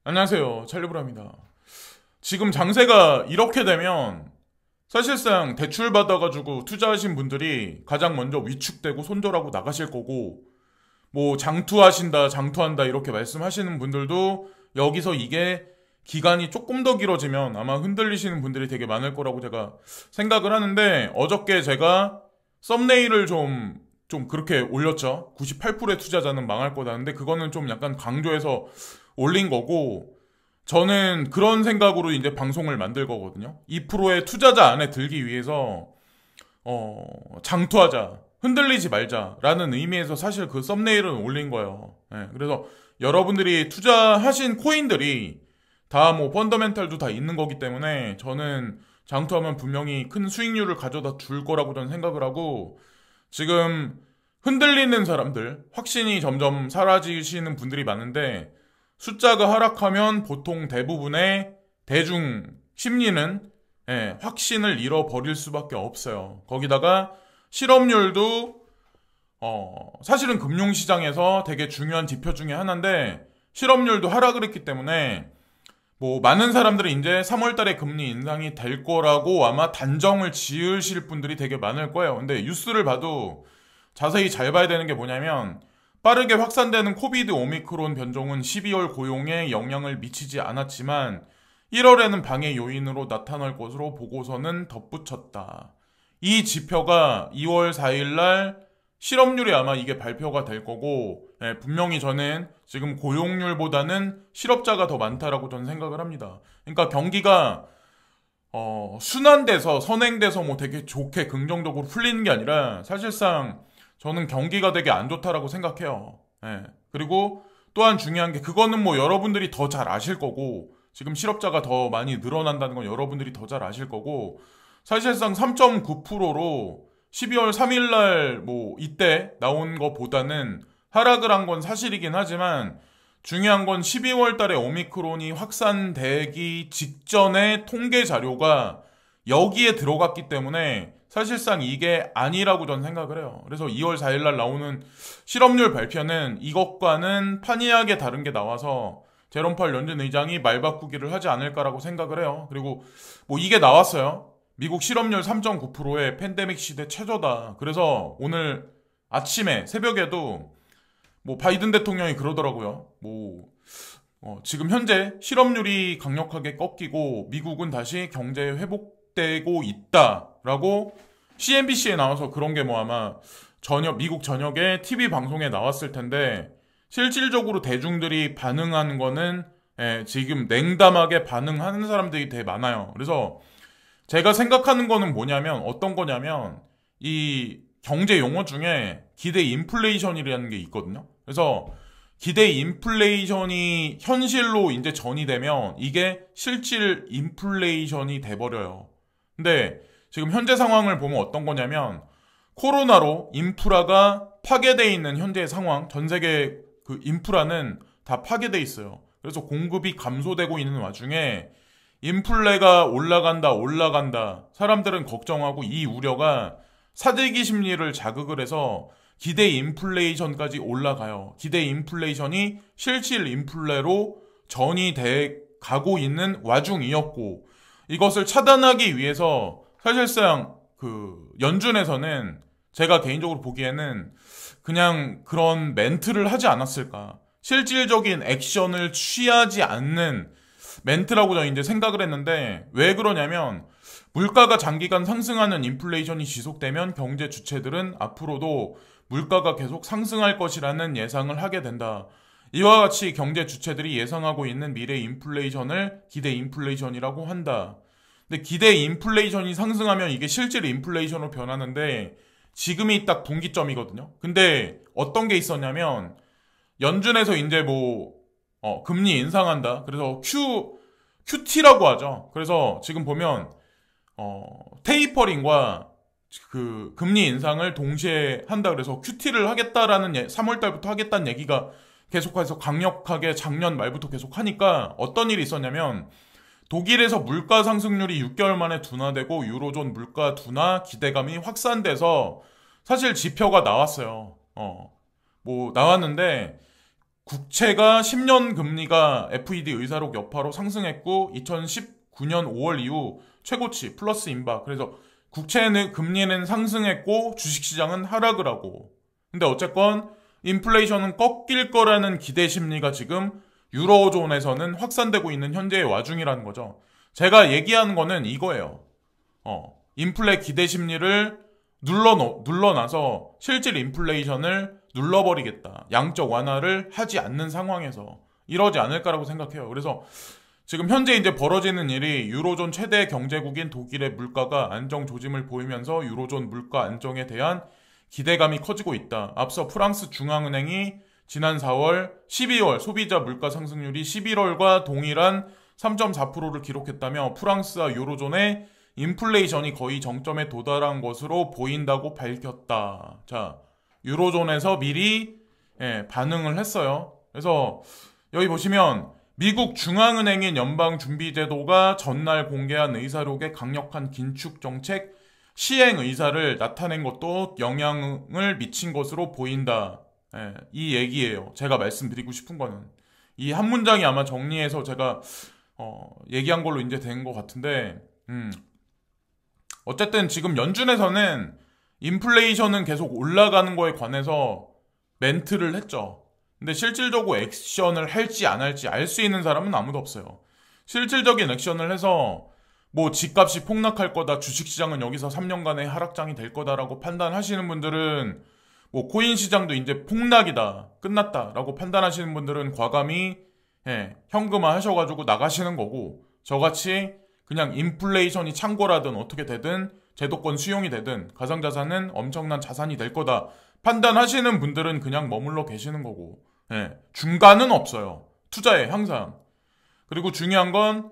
안녕하세요. 찰리브라입니다. 지금 장세가 이렇게 되면 사실상 대출 받아가지고 투자하신 분들이 가장 먼저 위축되고 손절하고 나가실 거고, 뭐 장투하신다, 장투한다 이렇게 말씀하시는 분들도 여기서 이게 기간이 조금 더 길어지면 아마 흔들리시는 분들이 되게 많을 거라고 제가 생각을 하는데, 어저께 제가 썸네일을 좀 그렇게 올렸죠. 98%의 투자자는 망할 거다는데, 그거는 좀 약간 강조해서 올린 거고, 저는 그런 생각으로 이제 방송을 만들 거거든요. 2%의 투자자 안에 들기 위해서 장투하자, 흔들리지 말자라는 의미에서 사실 그 썸네일은 올린 거예요. 예, 그래서 여러분들이 투자하신 코인들이 다 뭐 펀더멘탈도 다 있는 거기 때문에 저는 장투하면 분명히 큰 수익률을 가져다 줄 거라고 저는 생각을 하고, 지금 흔들리는 사람들, 확신이 점점 사라지시는 분들이 많은데, 숫자가 하락하면 보통 대부분의 대중 심리는 확신을 잃어버릴 수밖에 없어요. 거기다가 실업률도 사실은 금융시장에서 되게 중요한 지표 중에 하나인데, 실업률도 하락을 했기 때문에 뭐 많은 사람들이 이제 3월 달에 금리 인상이 될 거라고 아마 단정을 지으실 분들이 되게 많을 거예요. 근데 뉴스를 봐도 자세히 잘 봐야 되는 게 뭐냐면, 빠르게 확산되는 코비드 오미크론 변종은 12월 고용에 영향을 미치지 않았지만 1월에는 방해 요인으로 나타날 것으로 보고서는 덧붙였다. 이 지표가 2월 4일 날 실업률이 아마 이게 발표가 될 거고, 분명히 저는 지금 고용률보다는 실업자가 더 많다라고 저는 생각을 합니다. 그러니까 경기가 순환돼서 선행돼서 뭐 되게 좋게 긍정적으로 풀리는 게 아니라, 사실상 저는 경기가 되게 안 좋다라고 생각해요. 예. 그리고 또한 중요한 게, 그거는 뭐 여러분들이 더 잘 아실 거고, 지금 실업자가 더 많이 늘어난다는 건 여러분들이 더 잘 아실 거고, 사실상 3.9%로 12월 3일 날 뭐 이때 나온 것보다는 하락을 한 건 사실이긴 하지만, 중요한 건 12월 달에 오미크론이 확산되기 직전의 통계 자료가 여기에 들어갔기 때문에 사실상 이게 아니라고 저는 생각을 해요. 그래서 2월 4일 날 나오는 실업률 발표는 이것과는 판이하게 다른 게 나와서 제롬 파월 연준 의장이 말 바꾸기를 하지 않을까라고 생각을 해요. 그리고 뭐 이게 나왔어요. 미국 실업률 3.9%의 팬데믹 시대 최저다. 그래서 오늘 아침에 새벽에도 뭐 바이든 대통령이 그러더라고요. 뭐 지금 현재 실업률이 강력하게 꺾이고 미국은 다시 경제 회복되고 있다라고 CNBC에 나와서, 그런 게 뭐 아마 미국 전역의 TV 방송에 나왔을 텐데, 실질적으로 대중들이 반응하는 거는 지금 냉담하게 반응하는 사람들이 되게 많아요. 그래서 제가 생각하는 거는 뭐냐면, 어떤 거냐면, 이 경제 용어 중에 기대 인플레이션이라는 게 있거든요. 그래서 기대 인플레이션이 현실로 이제 전이되면 이게 실질 인플레이션이 돼버려요. 근데 지금 현재 상황을 보면 어떤 거냐면, 코로나로 인프라가 파괴돼 있는 현재의 상황, 전 세계 그 인프라는 다 파괴돼 있어요. 그래서 공급이 감소되고 있는 와중에 인플레가 올라간다. 사람들은 걱정하고, 이 우려가 사재기 심리를 자극을 해서 기대 인플레이션까지 올라가요. 기대 인플레이션이 실질 인플레로 전이돼 가고 있는 와중이었고, 이것을 차단하기 위해서 사실상 그 연준에서는 제가 개인적으로 보기에는 그냥 그런 멘트를 하지 않았을까. 실질적인 액션을 취하지 않는 멘트라고 저는 이제 생각을 했는데, 왜 그러냐면, 물가가 장기간 상승하는 인플레이션이 지속되면 경제 주체들은 앞으로도 물가가 계속 상승할 것이라는 예상을 하게 된다. 이와 같이 경제 주체들이 예상하고 있는 미래 인플레이션을 기대 인플레이션이라고 한다. 근데 기대 인플레이션이 상승하면 이게 실질 인플레이션으로 변하는데, 지금이 딱 분기점이거든요. 근데 어떤 게 있었냐면, 연준에서 이제 뭐 금리 인상한다. 그래서 QT라고 하죠. 그래서 지금 보면 테이퍼링과 그 금리 인상을 동시에 한다. 그래서 QT를 하겠다라는 3월 달부터 하겠다는 얘기가 계속해서 강력하게 작년 말부터 계속 하니까, 어떤 일이 있었냐면, 독일에서 물가 상승률이 6개월 만에 둔화되고 유로존 물가 둔화 기대감이 확산돼서 사실 지표가 나왔어요. 뭐 나왔는데 국채가 10년 금리가 FED 의사록 여파로 상승했고 2019년 5월 이후 최고치 플러스 임박. 그래서 국채는 금리는 상승했고 주식시장은 하락을 하고. 근데 어쨌건 인플레이션은 꺾일 거라는 기대 심리가 지금 유로존에서는 확산되고 있는 현재의 와중이라는 거죠. 제가 얘기하는 거는 이거예요. 인플레 기대 심리를 눌러놔서 실질 인플레이션을 눌러버리겠다. 양적 완화를 하지 않는 상황에서 이러지 않을까라고 생각해요. 그래서 지금 현재 이제 벌어지는 일이 유로존 최대 경제국인 독일의 물가가 안정 조짐을 보이면서 유로존 물가 안정에 대한 기대감이 커지고 있다. 앞서 프랑스 중앙은행이 지난 4월, 12월 소비자 물가 상승률이 11월과 동일한 3.4%를 기록했다며 프랑스와 유로존의 인플레이션이 거의 정점에 도달한 것으로 보인다고 밝혔다. 자, 유로존에서 미리 반응을 했어요. 그래서 여기 보시면 미국 중앙은행인 연방준비제도가 전날 공개한 의사록에 강력한 긴축 정책 시행 의사를 나타낸 것도 영향을 미친 것으로 보인다. 이 얘기예요. 제가 말씀드리고 싶은 거는. 이 한 문장이 아마 정리해서 제가 얘기한 걸로 이제 된 것 같은데 어쨌든 지금 연준에서는 인플레이션은 계속 올라가는 거에 관해서 멘트를 했죠. 근데 실질적으로 액션을 할지 안 할지 알 수 있는 사람은 아무도 없어요. 실질적인 액션을 해서 뭐 집값이 폭락할 거다, 주식시장은 여기서 3년간의 하락장이 될 거다라고 판단하시는 분들은 뭐 코인 시장도 이제 폭락이다, 끝났다라고 판단하시는 분들은 과감히 현금화 하셔가지고 나가시는 거고, 저같이 그냥 인플레이션이 창고라든 어떻게 되든 제도권 수용이 되든 가상자산은 엄청난 자산이 될 거다 판단하시는 분들은 그냥 머물러 계시는 거고, 중간은 없어요. 투자에 항상. 그리고 중요한 건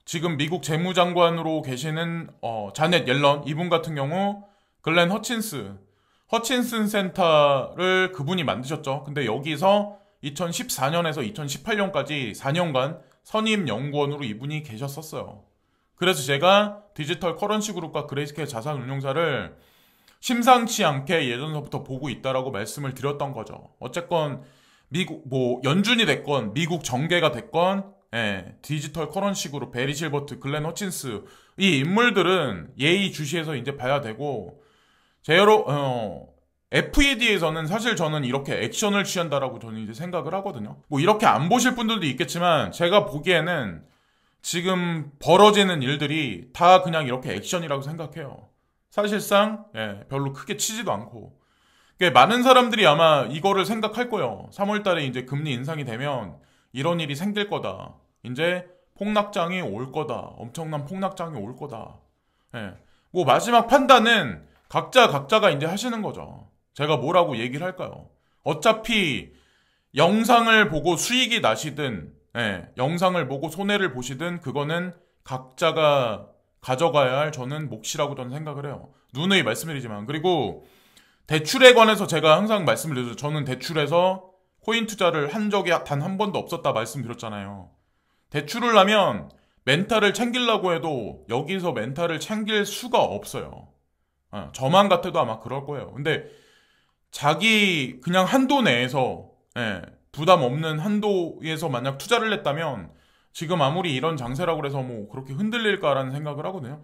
지금 미국 재무장관으로 계시는 자넷 옐런, 이분 같은 경우 글렌 허친슨 센터를 그분이 만드셨죠. 근데 여기서 2014년에서 2018년까지 4년간 선임 연구원으로 이분이 계셨었어요. 그래서 제가 디지털 커런시 그룹과 그레이스케일 자산운용사를 심상치 않게 예전서부터 보고 있다라고 말씀을 드렸던 거죠. 어쨌건 미국 뭐 연준이 됐건 미국 정계가 됐건 디지털 커런시 그룹 베리 실버트, 글렌 허친스 이 인물들은 예의주시해서 이제 봐야 되고, FED에서는 사실 저는 이렇게 액션을 취한다라고 저는 이제 생각을 하거든요. 뭐 이렇게 안 보실 분들도 있겠지만 제가 보기에는 지금 벌어지는 일들이 다 그냥 이렇게 액션이라고 생각해요. 사실상 별로 크게 치지도 않고. 많은 사람들이 아마 이거를 생각할 거예요. 3월달에 이제 금리 인상이 되면 이런 일이 생길 거다. 이제 폭락장이 올 거다. 엄청난 폭락장이 올 거다. 뭐 마지막 판단은 각자가 이제 하시는 거죠. 제가 뭐라고 얘기를 할까요? 어차피 영상을 보고 수익이 나시든 영상을 보고 손해를 보시든 그거는 각자가 가져가야 할 저는 몫이라고 저는 생각을 해요. 누누이 말씀드리지만. 그리고 대출에 관해서 제가 항상 말씀을 드렸죠. 저는 대출에서 코인 투자를 한 적이 단 한 번도 없었다 말씀드렸잖아요. 대출을 하면 멘탈을 챙기려고 해도 여기서 멘탈을 챙길 수가 없어요. 저만 같아도 아마 그럴 거예요. 근데 자기 그냥 한도 내에서 부담 없는 한도에서 만약 투자를 했다면 지금 아무리 이런 장세라고 해서 뭐 그렇게 흔들릴까라는 생각을 하거든요.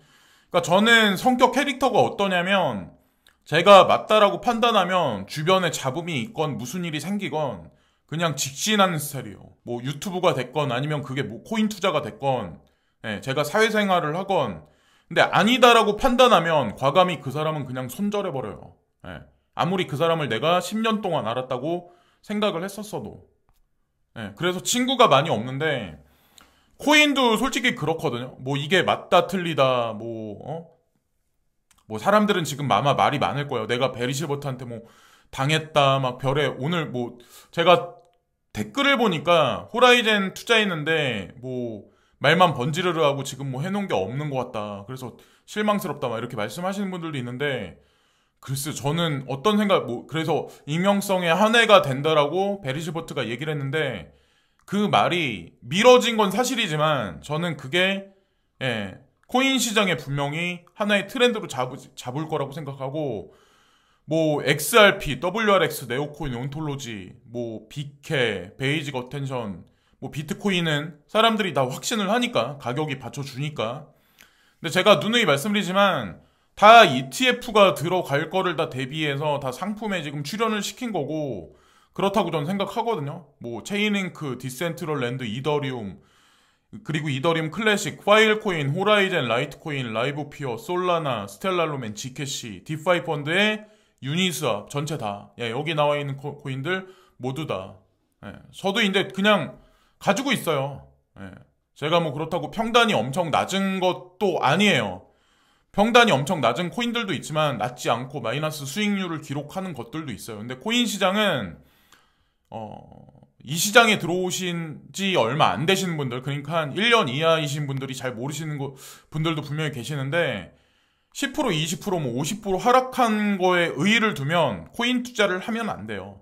그러니까 저는 성격 캐릭터가 어떠냐면 제가 맞다라고 판단하면 주변에 잡음이 있건 무슨 일이 생기건 그냥 직진하는 스타일이에요. 뭐 유튜브가 됐건 아니면 그게 뭐 코인 투자가 됐건 제가 사회생활을 하건, 근데 아니다라고 판단하면 과감히 그 사람은 그냥 손절해버려요. 아무리 그 사람을 내가 10년 동안 알았다고 생각을 했었어도. 그래서 친구가 많이 없는데 코인도 솔직히 그렇거든요. 뭐 이게 맞다 틀리다 뭐 사람들은 지금 아마 말이 많을 거예요. 내가 베리 실버트한테 뭐 당했다 막 별에 오늘 뭐 제가 댓글을 보니까 호라이젠 투자했는데 뭐 말만 번지르르 하고 지금 뭐 해놓은 게 없는 것 같다. 그래서 실망스럽다 막 이렇게 말씀하시는 분들도 있는데, 글쎄 저는 어떤 생각 그래서 익명성의 한 해가 된다라고 베리 실버트가 얘기를 했는데 그 말이 미뤄진 건 사실이지만 저는 그게 코인 시장에 분명히 하나의 트렌드로 잡을 거라고 생각하고, 뭐 XRP, WRX, 네오코인, 온톨로지, 뭐 비케, 베이직 어텐션, 뭐 비트코인은 사람들이 다 확신을 하니까 가격이 받쳐주니까. 근데 제가 누누이 말씀드리지만 다 ETF가 들어갈 거를 다 대비해서 다 상품에 지금 출연을 시킨 거고 그렇다고 저는 생각하거든요. 뭐 체인링크, 디센트럴랜드, 이더리움, 그리고 이더리움 클래식, 파일코인, 호라이젠, 라이트코인, 라이브피어, 솔라나, 스텔랄로멘, 지캐시, 디파이 펀드의 유니스왑 전체 다. 예, 여기 나와 있는 코인들 모두 다. 예, 저도 이제 그냥 가지고 있어요. 예, 제가 뭐 그렇다고 평단이 엄청 낮은 것도 아니에요. 평단이 엄청 낮은 코인들도 있지만 낮지 않고 마이너스 수익률을 기록하는 것들도 있어요. 근데 코인 시장은 이 시장에 들어오신 지 얼마 안 되시는 분들, 그러니까 한 1년 이하이신 분들이 잘 모르시는 분들도 분명히 계시는데 10%, 20%, 뭐 50% 하락한 거에 의의를 두면 코인 투자를 하면 안 돼요.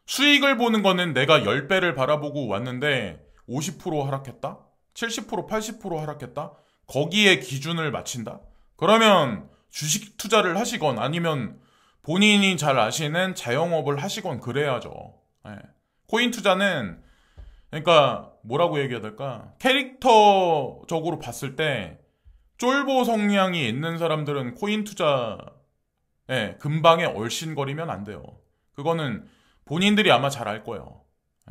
수익을 보는 거는 내가 10배를 바라보고 왔는데 50% 하락했다? 70%, 80% 하락했다? 거기에 기준을 맞춘다? 그러면 주식 투자를 하시건 아니면 본인이 잘 아시는 자영업을 하시건 그래야죠. 예. 코인 투자는 그러니까 뭐라고 얘기해야 될까? 캐릭터적으로 봤을 때 쫄보 성향이 있는 사람들은 코인 투자에 금방에 얼씬거리면 안 돼요. 그거는 본인들이 아마 잘 알 거예요.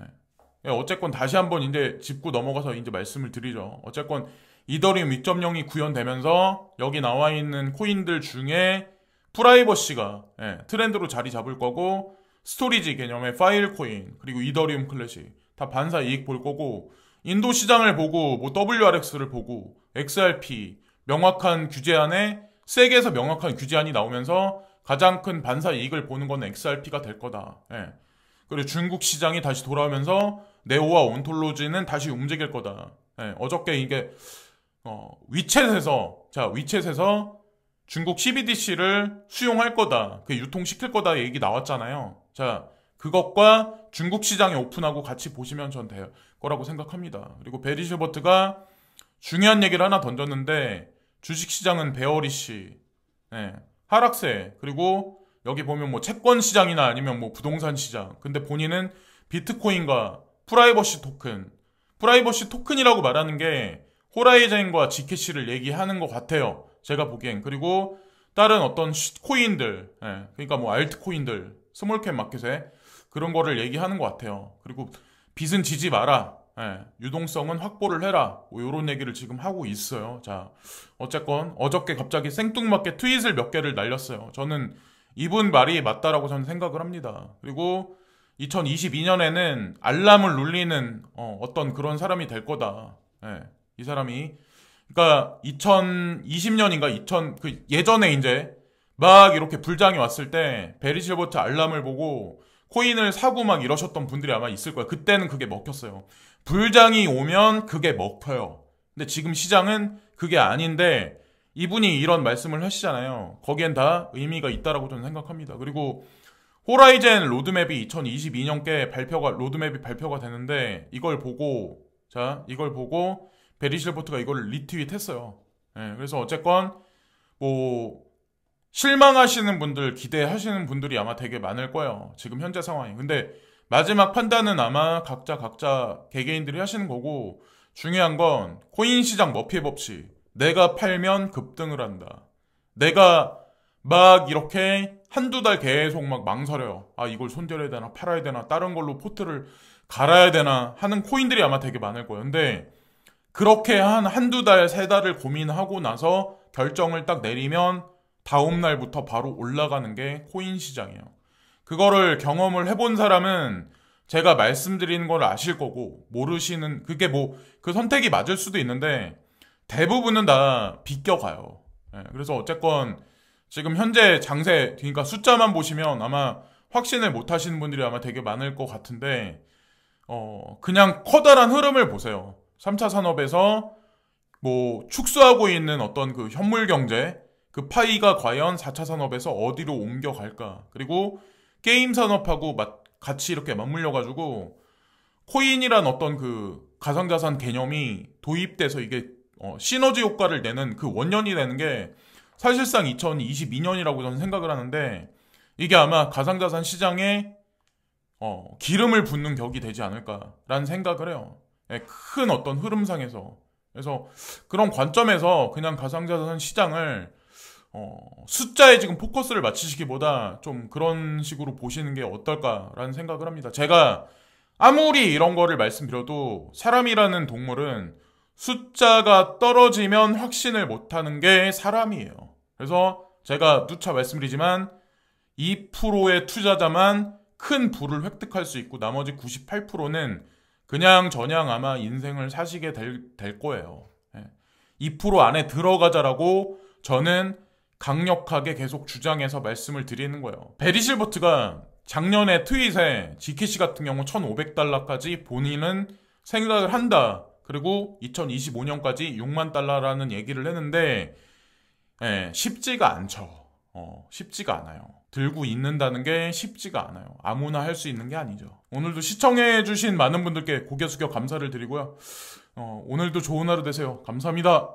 예. 어쨌건 다시 한번 이제 짚고 넘어가서 이제 말씀을 드리죠. 어쨌건 이더리움 2.0이 구현되면서 여기 나와 있는 코인들 중에 프라이버시가 트렌드로 자리 잡을 거고 스토리지 개념의 파일코인 그리고 이더리움 클래식 다 반사 이익 볼 거고 인도 시장을 보고 뭐 WRX를 보고 XRP 명확한 규제안에 세계에서 명확한 규제안이 나오면서 가장 큰 반사 이익을 보는 건 XRP가 될 거다. 그리고 중국 시장이 다시 돌아오면서 네오와 온톨로지는 다시 움직일 거다. 어저께 이게 위챗에서 중국 CBDC를 수용할 거다. 그 유통시킬 거다 얘기 나왔잖아요. 자, 그것과 중국 시장에 오픈하고 같이 보시면 전 될 거라고 생각합니다. 그리고 베리 실버트가 중요한 얘기를 하나 던졌는데 주식시장은 베어리시, 하락세, 그리고 여기 보면 뭐 채권 시장이나 아니면 뭐 부동산 시장. 근데 본인은 비트코인과 프라이버시 토큰이라고 말하는 게 호라이젠과 지캐시를 얘기하는 것 같아요. 제가 보기엔. 그리고 다른 어떤 코인들, 그러니까 뭐 알트코인들, 스몰캡 마켓에 그런 거를 얘기하는 것 같아요. 그리고 빚은 지지 마라. 유동성은 확보를 해라. 뭐 이런 얘기를 지금 하고 있어요. 자, 어쨌건 어저께 갑자기 생뚱맞게 트윗을 몇 개를 날렸어요. 저는 이분 말이 맞다라고 저는 생각을 합니다. 그리고 2022년에는 알람을 울리는 어떤 그런 사람이 될 거다. 이 사람이 그러니까 2020년인가 예전에 이제 막 이렇게 불장이 왔을 때 베리 실버트 알람을 보고 코인을 사고 막 이러셨던 분들이 아마 있을 거예요. 그때는 그게 먹혔어요. 불장이 오면 그게 먹혀요. 근데 지금 시장은 그게 아닌데 이분이 이런 말씀을 하시잖아요. 거기엔 다 의미가 있다라고 저는 생각합니다. 그리고 호라이젠 로드맵이 2022년께 로드맵이 발표가 되는데 이걸 보고 베리 실버트가 이걸 리트윗했어요. 그래서 어쨌건 뭐 실망하시는 분들, 기대하시는 분들이 아마 되게 많을 거예요. 지금 현재 상황이. 근데 마지막 판단은 아마 각자 개개인들이 하시는 거고 중요한 건 코인 시장 머피의 법칙. 내가 팔면 급등을 한다. 내가 막 이렇게 한두 달 계속 막 망설여요. 아, 이걸 손절해야 되나 팔아야 되나 다른 걸로 포트를 갈아야 되나 하는 코인들이 아마 되게 많을 거예요. 근데 그렇게 한두 달, 세 달을 고민하고 나서 결정을 딱 내리면 다음 날부터 바로 올라가는 게 코인 시장이에요. 그거를 경험을 해본 사람은 제가 말씀드리는 걸 아실 거고 모르시는 그게 뭐 그 선택이 맞을 수도 있는데 대부분은 다 비껴가요. 그래서 어쨌건 지금 현재 장세 그러니까 숫자만 보시면 아마 확신을 못 하시는 분들이 아마 되게 많을 것 같은데 그냥 커다란 흐름을 보세요. 3차 산업에서 뭐 축소하고 있는 어떤 그 현물 경제 그 파이가 과연 4차 산업에서 어디로 옮겨갈까? 그리고 게임 산업하고 같이 이렇게 맞물려가지고 코인이란 어떤 그 가상자산 개념이 도입돼서 이게 시너지 효과를 내는 그 원년이 되는 게 사실상 2022년이라고 저는 생각을 하는데 이게 아마 가상자산 시장에 기름을 붓는 격이 되지 않을까라는 생각을 해요. 예, 큰 어떤 흐름상에서. 그래서 그런 관점에서 그냥 가상자산 시장을 숫자에 지금 포커스를 맞추시기보다 좀 그런 식으로 보시는 게 어떨까라는 생각을 합니다. 제가 아무리 이런 거를 말씀드려도 사람이라는 동물은 숫자가 떨어지면 확신을 못하는 게 사람이에요. 그래서 제가 누차 말씀드리지만 2%의 투자자만 큰 부를 획득할 수 있고 나머지 98%는 그냥 저냥 아마 인생을 사시게 될 거예요. 2% 안에 들어가자라고 저는 강력하게 계속 주장해서 말씀을 드리는 거예요. 베리 실버트가 작년에 트윗에 지키씨 같은 경우 $1,500까지 본인은 생각을 한다. 그리고 2025년까지 $60,000라는 얘기를 했는데 쉽지가 않죠. 쉽지가 않아요. 들고 있는다는 게 쉽지가 않아요. 아무나 할 수 있는 게 아니죠. 오늘도 시청해주신 많은 분들께 고개 숙여 감사를 드리고요. 오늘도 좋은 하루 되세요. 감사합니다.